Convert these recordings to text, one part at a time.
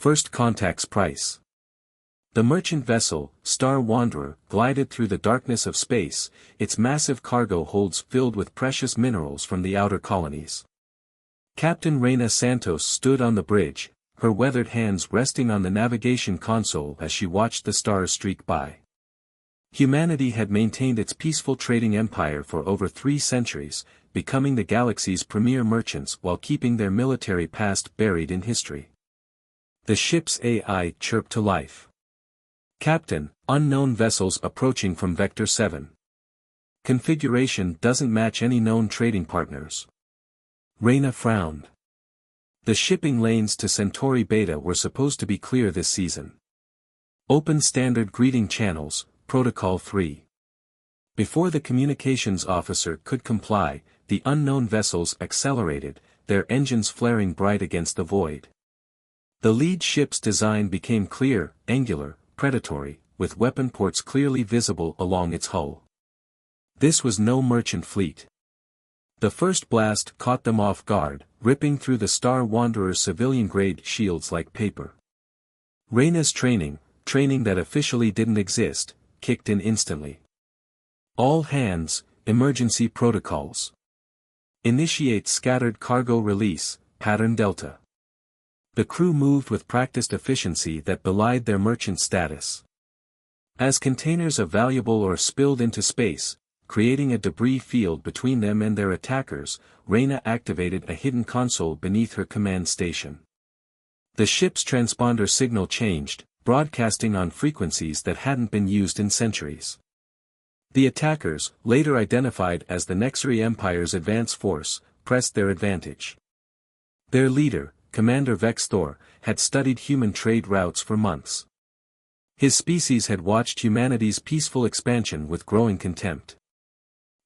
First Contact's Price. The merchant vessel, Star Wanderer, glided through the darkness of space, its massive cargo holds filled with precious minerals from the outer colonies. Captain Reina Santos stood on the bridge, her weathered hands resting on the navigation console as she watched the stars streak by. Humanity had maintained its peaceful trading empire for over 3 centuries, becoming the galaxy's premier merchants while keeping their military past buried in history. The ship's AI chirped to life. Captain, unknown vessels approaching from Vector 7. Configuration doesn't match any known trading partners. Reina frowned. The shipping lanes to Centauri Beta were supposed to be clear this season. Open standard greeting channels, Protocol 3. Before the communications officer could comply, the unknown vessels accelerated, their engines flaring bright against the void. The lead ship's design became clear, angular, predatory, with weapon ports clearly visible along its hull. This was no merchant fleet. The first blast caught them off guard, ripping through the Star Wanderer's civilian-grade shields like paper. Reina's training that officially didn't exist, kicked in instantly. All hands, emergency protocols. Initiate scattered cargo release, pattern Delta. The crew moved with practiced efficiency that belied their merchant status. As containers of valuable ore spilled into space, creating a debris field between them and their attackers, Reina activated a hidden console beneath her command station. The ship's transponder signal changed, broadcasting on frequencies that hadn't been used in centuries. The attackers, later identified as the Nexari Empire's advance force, pressed their advantage. Their leader, Commander Vexthor, had studied human trade routes for months. His species had watched humanity's peaceful expansion with growing contempt.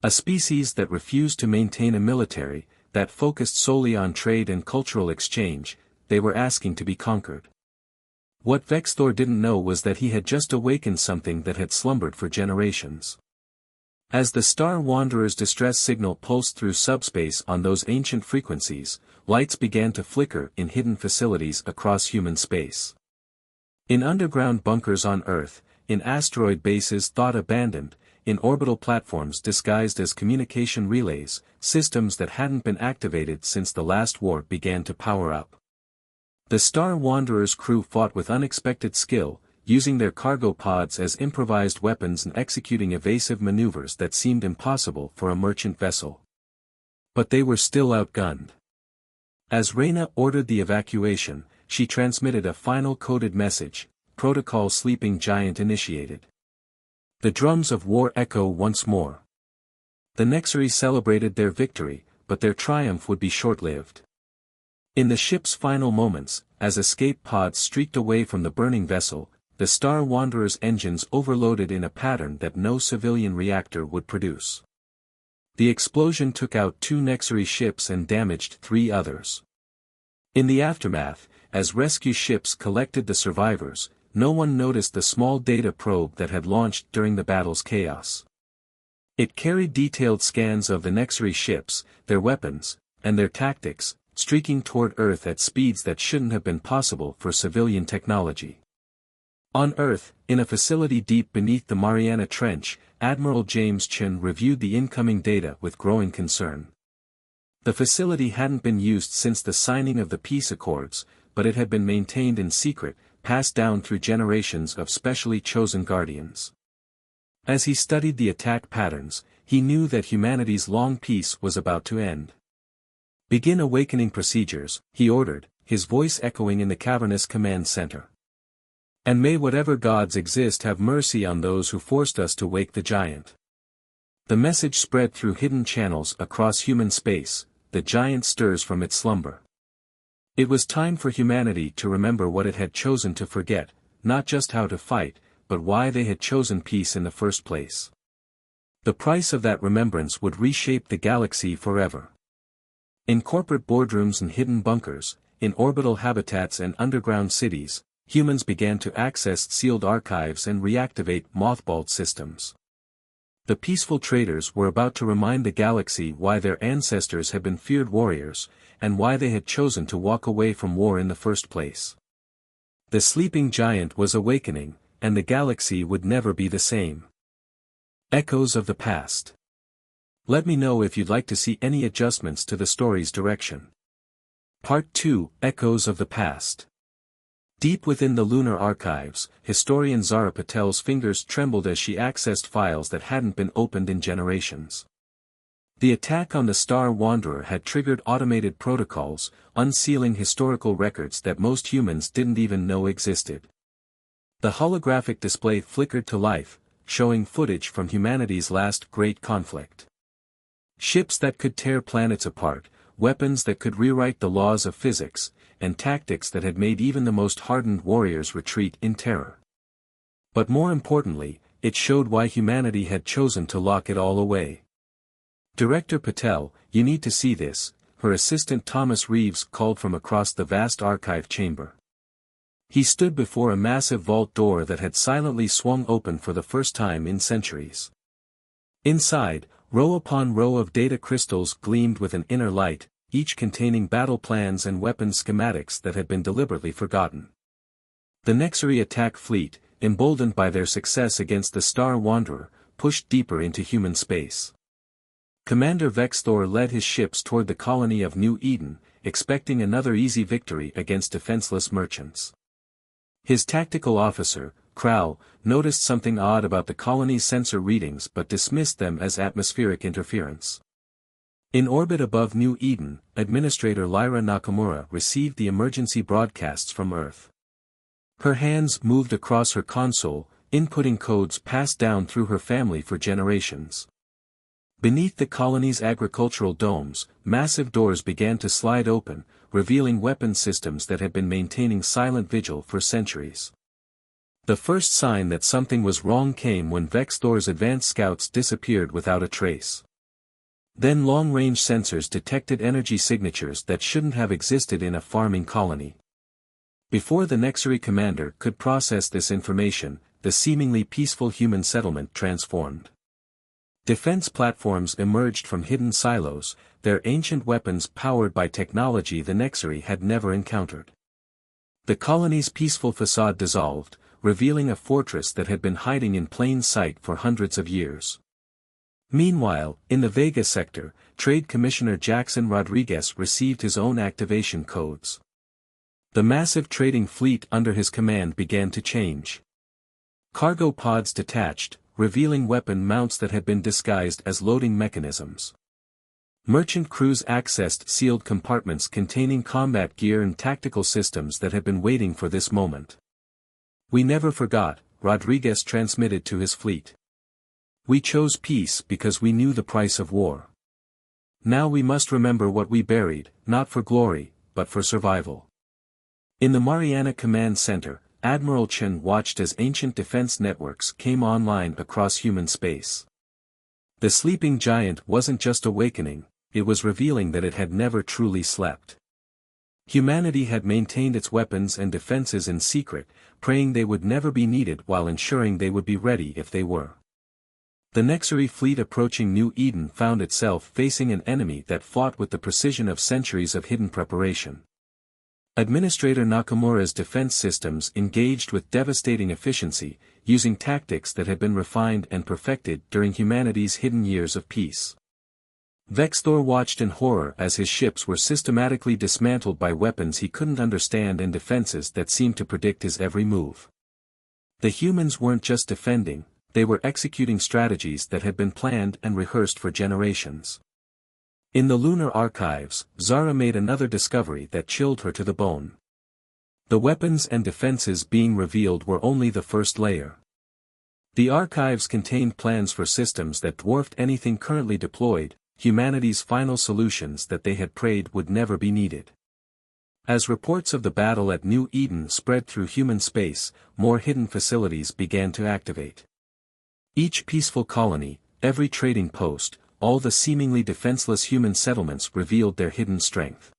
A species that refused to maintain a military, that focused solely on trade and cultural exchange, they were asking to be conquered. What Vexthor didn't know was that he had just awakened something that had slumbered for generations. As the Star Wanderer's distress signal pulsed through subspace on those ancient frequencies, lights began to flicker in hidden facilities across human space. In underground bunkers on Earth, in asteroid bases thought abandoned, in orbital platforms disguised as communication relays, systems that hadn't been activated since the last war began to power up. The Star Wanderer's crew fought with unexpected skill, using their cargo pods as improvised weapons and executing evasive maneuvers that seemed impossible for a merchant vessel. But they were still outgunned. As Reina ordered the evacuation, she transmitted a final coded message: Protocol Sleeping Giant initiated. The drums of war echo once more. The Nexari celebrated their victory, but their triumph would be short-lived. In the ship's final moments, as escape pods streaked away from the burning vessel, the Star Wanderer's engines overloaded in a pattern that no civilian reactor would produce. The explosion took out 2 Nexari ships and damaged 3 others. In the aftermath, as rescue ships collected the survivors, no one noticed the small data probe that had launched during the battle's chaos. It carried detailed scans of the Nexari ships, their weapons, and their tactics, streaking toward Earth at speeds that shouldn't have been possible for civilian technology. On Earth, in a facility deep beneath the Mariana Trench, Admiral James Chen reviewed the incoming data with growing concern. The facility hadn't been used since the signing of the peace accords, but it had been maintained in secret, passed down through generations of specially chosen guardians. As he studied the attack patterns, he knew that humanity's long peace was about to end. "Begin awakening procedures," he ordered, his voice echoing in the cavernous command center. "And may whatever gods exist have mercy on those who forced us to wake the giant." The message spread through hidden channels across human space: the giant stirs from its slumber. It was time for humanity to remember what it had chosen to forget, not just how to fight, but why they had chosen peace in the first place. The price of that remembrance would reshape the galaxy forever. In corporate boardrooms and hidden bunkers, in orbital habitats and underground cities, humans began to access sealed archives and reactivate mothballed systems. The peaceful traders were about to remind the galaxy why their ancestors had been feared warriors, and why they had chosen to walk away from war in the first place. The sleeping giant was awakening, and the galaxy would never be the same. Echoes of the past. Let me know if you'd like to see any adjustments to the story's direction. Part 2, Echoes of the Past. Deep within the lunar archives, historian Zara Patel's fingers trembled as she accessed files that hadn't been opened in generations. The attack on the Star Wanderer had triggered automated protocols, unsealing historical records that most humans didn't even know existed. The holographic display flickered to life, showing footage from humanity's last great conflict. Ships that could tear planets apart, weapons that could rewrite the laws of physics, and tactics that had made even the most hardened warriors retreat in terror. But more importantly, it showed why humanity had chosen to lock it all away. Director Patel, you need to see this, her assistant Thomas Reeves called from across the vast archive chamber. He stood before a massive vault door that had silently swung open for the first time in centuries. Inside, row upon row of data crystals gleamed with an inner light, each containing battle plans and weapons schematics that had been deliberately forgotten. The Nexari attack fleet, emboldened by their success against the Star Wanderer, pushed deeper into human space. Commander Vexthor led his ships toward the colony of New Eden, expecting another easy victory against defenseless merchants. His tactical officer, Krau, noticed something odd about the colony's sensor readings but dismissed them as atmospheric interference. In orbit above New Eden, Administrator Lyra Nakamura received the emergency broadcasts from Earth. Her hands moved across her console, inputting codes passed down through her family for generations. Beneath the colony's agricultural domes, massive doors began to slide open, revealing weapon systems that had been maintaining silent vigil for centuries. The first sign that something was wrong came when Vexthor's advanced scouts disappeared without a trace. Then long-range sensors detected energy signatures that shouldn't have existed in a farming colony. Before the Nexari commander could process this information, the seemingly peaceful human settlement transformed. Defense platforms emerged from hidden silos, their ancient weapons powered by technology the Nexari had never encountered. The colony's peaceful facade dissolved, revealing a fortress that had been hiding in plain sight for hundreds of years. Meanwhile, in the Vega sector, Trade Commissioner Jackson Rodriguez received his own activation codes. The massive trading fleet under his command began to change. Cargo pods detached, revealing weapon mounts that had been disguised as loading mechanisms. Merchant crews accessed sealed compartments containing combat gear and tactical systems that had been waiting for this moment. "We never forgot," Rodriguez transmitted to his fleet. "We chose peace because we knew the price of war. Now we must remember what we buried, not for glory, but for survival." In the Mariana Command Center, Admiral Chen watched as ancient defense networks came online across human space. The sleeping giant wasn't just awakening, it was revealing that it had never truly slept. Humanity had maintained its weapons and defenses in secret, praying they would never be needed while ensuring they would be ready if they were. The Nexari fleet approaching New Eden found itself facing an enemy that fought with the precision of centuries of hidden preparation. Administrator Nakamura's defense systems engaged with devastating efficiency, using tactics that had been refined and perfected during humanity's hidden years of peace. Vexthor watched in horror as his ships were systematically dismantled by weapons he couldn't understand and defenses that seemed to predict his every move. The humans weren't just defending, they were executing strategies that had been planned and rehearsed for generations. In the lunar archives, Zara made another discovery that chilled her to the bone. The weapons and defenses being revealed were only the first layer. The archives contained plans for systems that dwarfed anything currently deployed, humanity's final solutions that they had prayed would never be needed. As reports of the battle at New Eden spread through human space, more hidden facilities began to activate. Each peaceful colony, every trading post, all the seemingly defenseless human settlements revealed their hidden strength.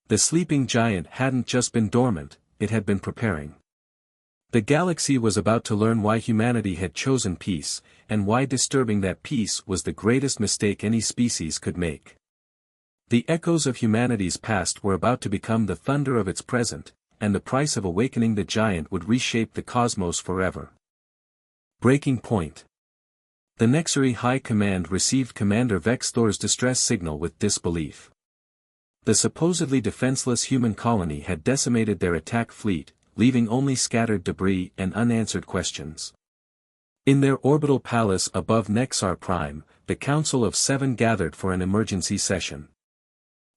The sleeping giant hadn't just been dormant, it had been preparing. The galaxy was about to learn why humanity had chosen peace, and why disturbing that peace was the greatest mistake any species could make. The echoes of humanity's past were about to become the thunder of its present, and the price of awakening the giant would reshape the cosmos forever. Breaking point. The Nexari High Command received Commander Vex Thor's distress signal with disbelief. The supposedly defenseless human colony had decimated their attack fleet, leaving only scattered debris and unanswered questions. In their orbital palace above Nexar Prime, the Council of Seven gathered for an emergency session.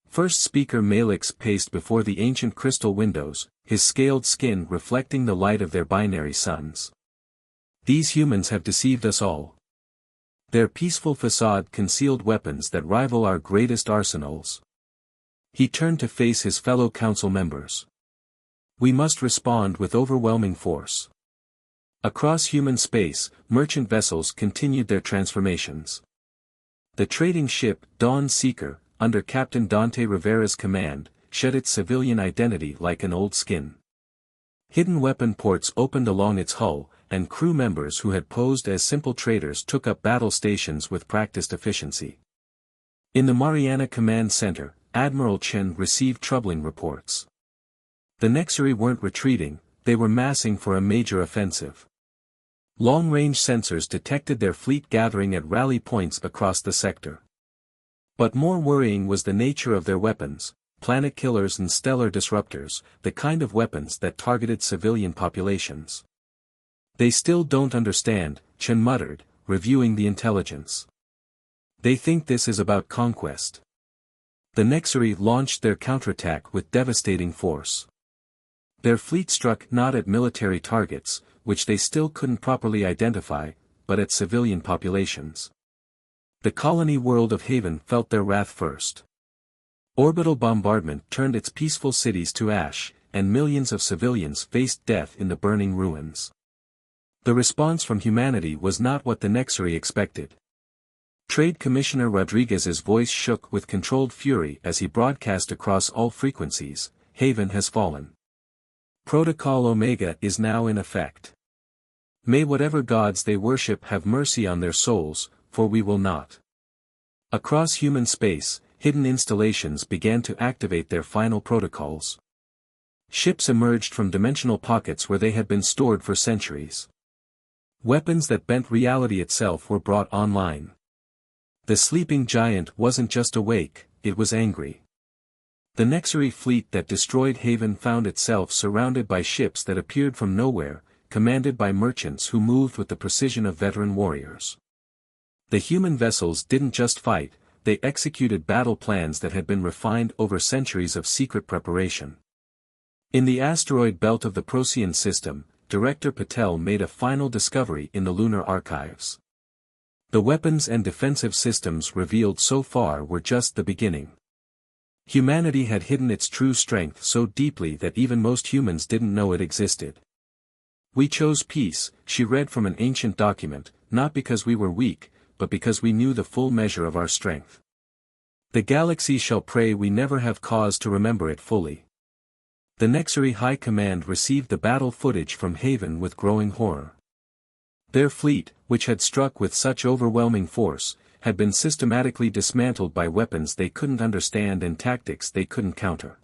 First Speaker Malix paced before the ancient crystal windows, his scaled skin reflecting the light of their binary suns. These humans have deceived us all. Their peaceful facade concealed weapons that rival our greatest arsenals. He turned to face his fellow council members. We must respond with overwhelming force. Across human space, merchant vessels continued their transformations. The trading ship Dawn Seeker, under Captain Dante Rivera's command, shed its civilian identity like an old skin. Hidden weapon ports opened along its hull, and crew members who had posed as simple traders took up battle stations with practiced efficiency. In the Mariana Command Center, Admiral Chen received troubling reports. The Nexari weren't retreating, they were massing for a major offensive. Long-range sensors detected their fleet gathering at rally points across the sector. But more worrying was the nature of their weapons, planet killers and stellar disruptors, the kind of weapons that targeted civilian populations. They still don't understand, Chen muttered, reviewing the intelligence. They think this is about conquest. The Nexari launched their counterattack with devastating force. Their fleet struck not at military targets, which they still couldn't properly identify, but at civilian populations. The colony world of Haven felt their wrath first. Orbital bombardment turned its peaceful cities to ash, and millions of civilians faced death in the burning ruins. The response from humanity was not what the Nexari expected. Trade Commissioner Rodriguez's voice shook with controlled fury as he broadcast across all frequencies, Haven has fallen. Protocol Omega is now in effect. May whatever gods they worship have mercy on their souls, for we will not. Across human space, hidden installations began to activate their final protocols. Ships emerged from dimensional pockets where they had been stored for centuries. Weapons that bent reality itself were brought online. The sleeping giant wasn't just awake, it was angry. The Nexari fleet that destroyed Haven found itself surrounded by ships that appeared from nowhere, commanded by merchants who moved with the precision of veteran warriors. The human vessels didn't just fight, they executed battle plans that had been refined over centuries of secret preparation. In the asteroid belt of the Procyon system, Director Patel made a final discovery in the lunar archives. The weapons and defensive systems revealed so far were just the beginning. Humanity had hidden its true strength so deeply that even most humans didn't know it existed. We chose peace, she read from an ancient document, not because we were weak, but because we knew the full measure of our strength. The galaxy shall pray we never have cause to remember it fully. The Nexari High Command received the battle footage from Haven with growing horror. Their fleet, which had struck with such overwhelming force, had been systematically dismantled by weapons they couldn't understand and tactics they couldn't counter.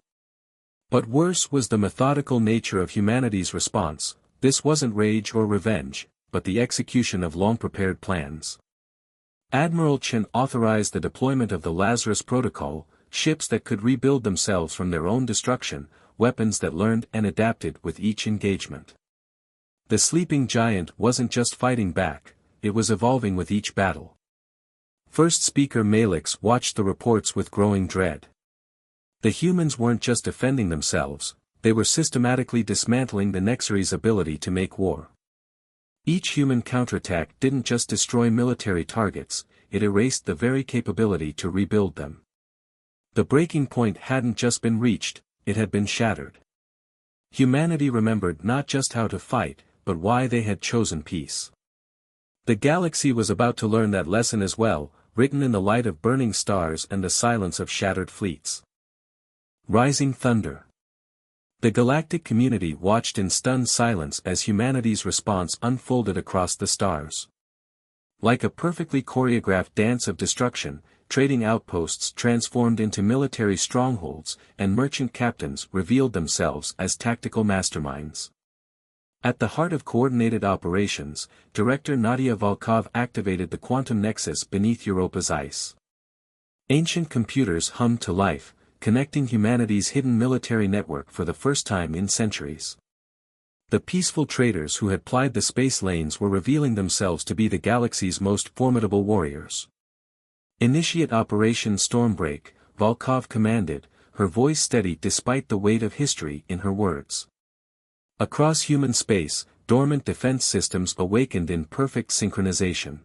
But worse was the methodical nature of humanity's response. This wasn't rage or revenge, but the execution of long-prepared plans. Admiral Chen authorized the deployment of the Lazarus Protocol, ships that could rebuild themselves from their own destruction, weapons that learned and adapted with each engagement. The sleeping giant wasn't just fighting back, it was evolving with each battle. First Speaker Malix watched the reports with growing dread. The humans weren't just defending themselves, they were systematically dismantling the Nexari's ability to make war. Each human counterattack didn't just destroy military targets, it erased the very capability to rebuild them. The breaking point hadn't just been reached, it had been shattered. Humanity remembered not just how to fight, but why they had chosen peace. The galaxy was about to learn that lesson as well, written in the light of burning stars and the silence of shattered fleets. Rising thunder. The galactic community watched in stunned silence as humanity's response unfolded across the stars. Like a perfectly choreographed dance of destruction, trading outposts transformed into military strongholds, and merchant captains revealed themselves as tactical masterminds. At the heart of coordinated operations, Director Nadia Volkov activated the quantum nexus beneath Europa's ice. Ancient computers hummed to life, connecting humanity's hidden military network for the first time in centuries. The peaceful traders who had plied the space lanes were revealing themselves to be the galaxy's most formidable warriors. "Initiate Operation Stormbreak," Volkov commanded, her voice steady despite the weight of history in her words. Across human space, dormant defense systems awakened in perfect synchronization.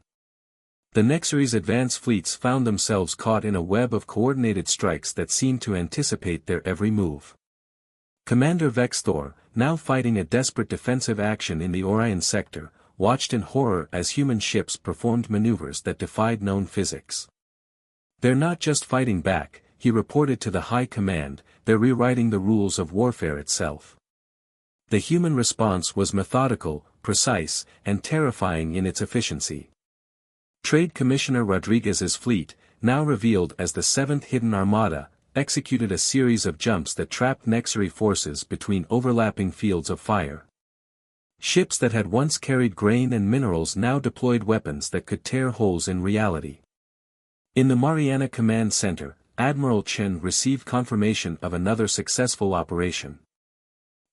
The Nexary's advance fleets found themselves caught in a web of coordinated strikes that seemed to anticipate their every move. Commander Vexthor, now fighting a desperate defensive action in the Orion sector, watched in horror as human ships performed maneuvers that defied known physics. "They're not just fighting back," he reported to the High Command, "they're rewriting the rules of warfare itself." The human response was methodical, precise, and terrifying in its efficiency. Trade Commissioner Rodriguez's fleet, now revealed as the 7th Hidden Armada, executed a series of jumps that trapped Nexary forces between overlapping fields of fire. Ships that had once carried grain and minerals now deployed weapons that could tear holes in reality. In the Mariana Command Center, Admiral Chen received confirmation of another successful operation.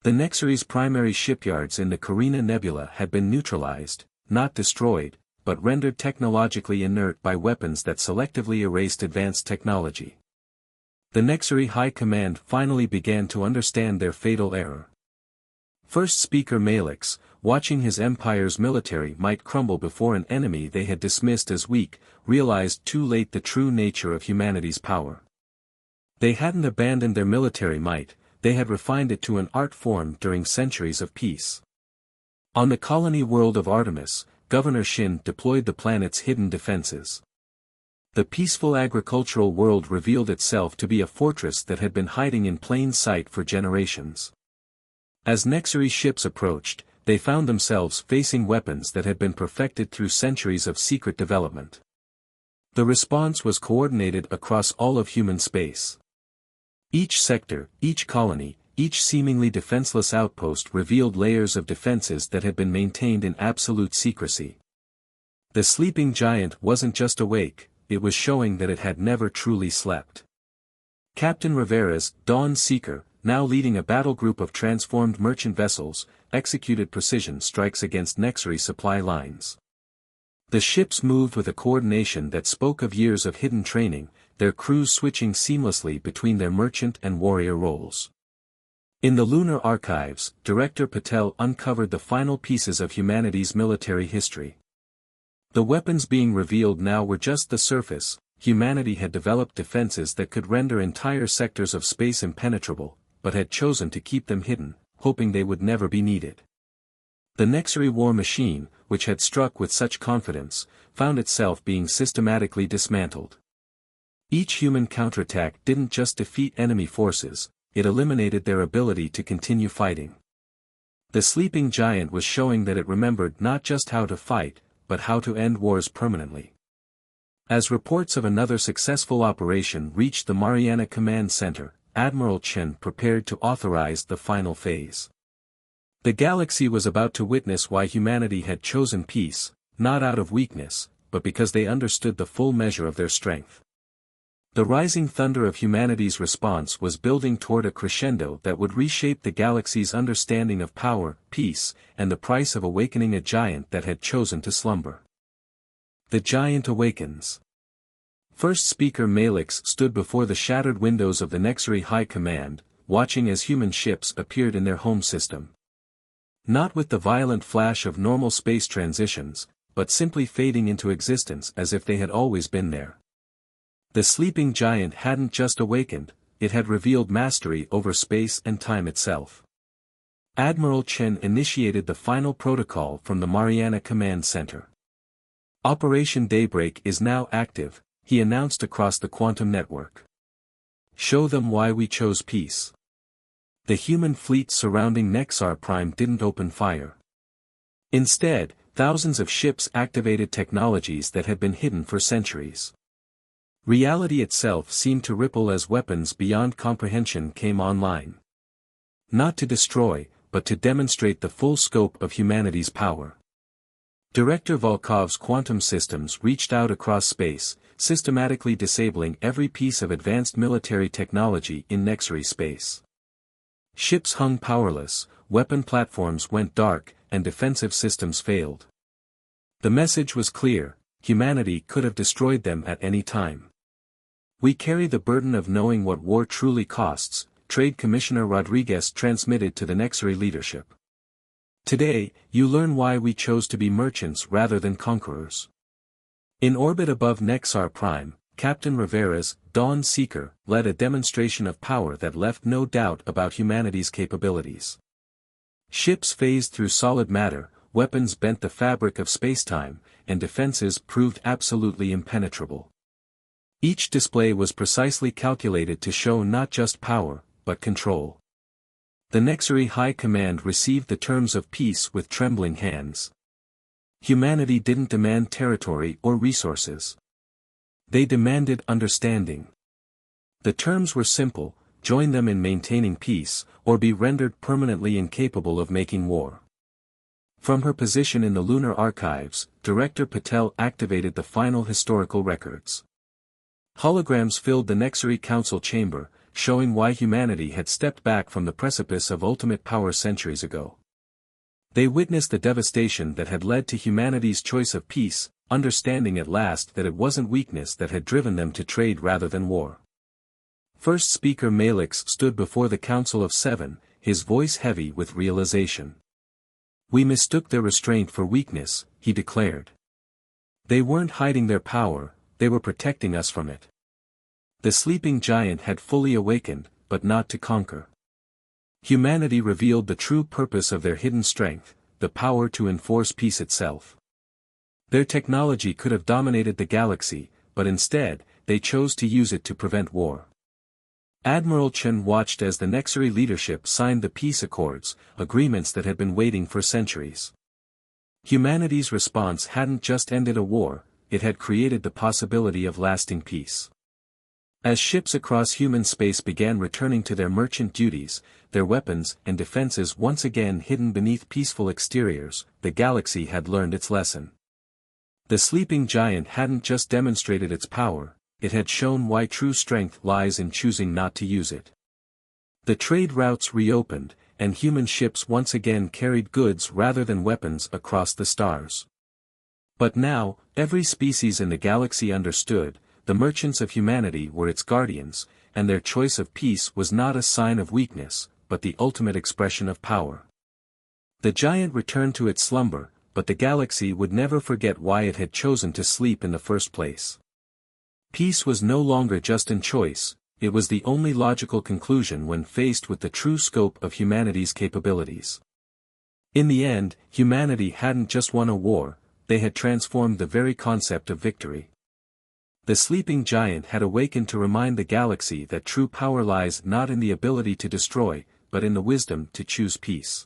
The Nexary's primary shipyards in the Carina Nebula had been neutralized, not destroyed, but rendered technologically inert by weapons that selectively erased advanced technology. The Nexary High Command finally began to understand their fatal error. First Speaker Malix, watching his empire's military might crumble before an enemy they had dismissed as weak, realized too late the true nature of humanity's power. They hadn't abandoned their military might, they had refined it to an art form during centuries of peace. On the colony world of Artemis, Governor Shin deployed the planet's hidden defenses. The peaceful agricultural world revealed itself to be a fortress that had been hiding in plain sight for generations. As Nexary ships approached, they found themselves facing weapons that had been perfected through centuries of secret development. The response was coordinated across all of human space. Each sector, each colony, each seemingly defenseless outpost revealed layers of defenses that had been maintained in absolute secrecy. The sleeping giant wasn't just awake, it was showing that it had never truly slept. Captain Rivera's Dawn Seeker, now leading a battle group of transformed merchant vessels, executed precision strikes against Nexary supply lines. The ships moved with a coordination that spoke of years of hidden training, their crews switching seamlessly between their merchant and warrior roles. In the lunar archives, Director Patel uncovered the final pieces of humanity's military history. The weapons being revealed now were just the surface. Humanity had developed defenses that could render entire sectors of space impenetrable, but had chosen to keep them hidden, hoping they would never be needed. The Nexary war machine, which had struck with such confidence, found itself being systematically dismantled. Each human counterattack didn't just defeat enemy forces, it eliminated their ability to continue fighting. The sleeping giant was showing that it remembered not just how to fight, but how to end wars permanently. As reports of another successful operation reached the Mariana Command Center, Admiral Chen prepared to authorize the final phase. The galaxy was about to witness why humanity had chosen peace, not out of weakness, but because they understood the full measure of their strength. The rising thunder of humanity's response was building toward a crescendo that would reshape the galaxy's understanding of power, peace, and the price of awakening a giant that had chosen to slumber. The giant awakens. First Speaker Malix stood before the shattered windows of the Nexary High Command, watching as human ships appeared in their home system. Not with the violent flash of normal space transitions, but simply fading into existence as if they had always been there. The sleeping giant hadn't just awakened, it had revealed mastery over space and time itself. Admiral Chen initiated the final protocol from the Mariana Command Center. Operation Daybreak is now active, he announced across the quantum network. Show them why we chose peace. The human fleet surrounding Nexar Prime didn't open fire. Instead, thousands of ships activated technologies that had been hidden for centuries. Reality itself seemed to ripple as weapons beyond comprehension came online. Not to destroy, but to demonstrate the full scope of humanity's power. Director Volkov's quantum systems reached out across space, systematically disabling every piece of advanced military technology in Nexary space. Ships hung powerless, weapon platforms went dark, and defensive systems failed. The message was clear: humanity could have destroyed them at any time. "We carry the burden of knowing what war truly costs," Trade Commissioner Rodriguez transmitted to the Nexary leadership. "Today, you learn why we chose to be merchants rather than conquerors." In orbit above Nexar Prime, Captain Rivera's Dawn Seeker led a demonstration of power that left no doubt about humanity's capabilities. Ships phased through solid matter, weapons bent the fabric of spacetime, and defenses proved absolutely impenetrable. Each display was precisely calculated to show not just power, but control. The Nexary High Command received the terms of peace with trembling hands. Humanity didn't demand territory or resources. They demanded understanding. The terms were simple: join them in maintaining peace, or be rendered permanently incapable of making war. From her position in the Lunar Archives, Director Patel activated the final historical records. Holograms filled the Nexary Council chamber, showing why humanity had stepped back from the precipice of ultimate power centuries ago. They witnessed the devastation that had led to humanity's choice of peace, understanding at last that it wasn't weakness that had driven them to trade rather than war. First Speaker Malix stood before the Council of Seven, his voice heavy with realization. "We mistook their restraint for weakness," he declared. "They weren't hiding their power, they were protecting us from it." The sleeping giant had fully awakened, but not to conquer. Humanity revealed the true purpose of their hidden strength, the power to enforce peace itself. Their technology could have dominated the galaxy, but instead, they chose to use it to prevent war. Admiral Chen watched as the Nexary leadership signed the peace accords, agreements that had been waiting for centuries. Humanity's response hadn't just ended a war, it had created the possibility of lasting peace. As ships across human space began returning to their merchant duties, their weapons and defenses once again hidden beneath peaceful exteriors, the galaxy had learned its lesson. The sleeping giant hadn't just demonstrated its power, it had shown why true strength lies in choosing not to use it. The trade routes reopened, and human ships once again carried goods rather than weapons across the stars. But now, every species in the galaxy understood, the merchants of humanity were its guardians, and their choice of peace was not a sign of weakness, but the ultimate expression of power. The giant returned to its slumber, but the galaxy would never forget why it had chosen to sleep in the first place. Peace was no longer just in choice, it was the only logical conclusion when faced with the true scope of humanity's capabilities. In the end, humanity hadn't just won a war, they had transformed the very concept of victory. The sleeping giant had awakened to remind the galaxy that true power lies not in the ability to destroy, but in the wisdom to choose peace.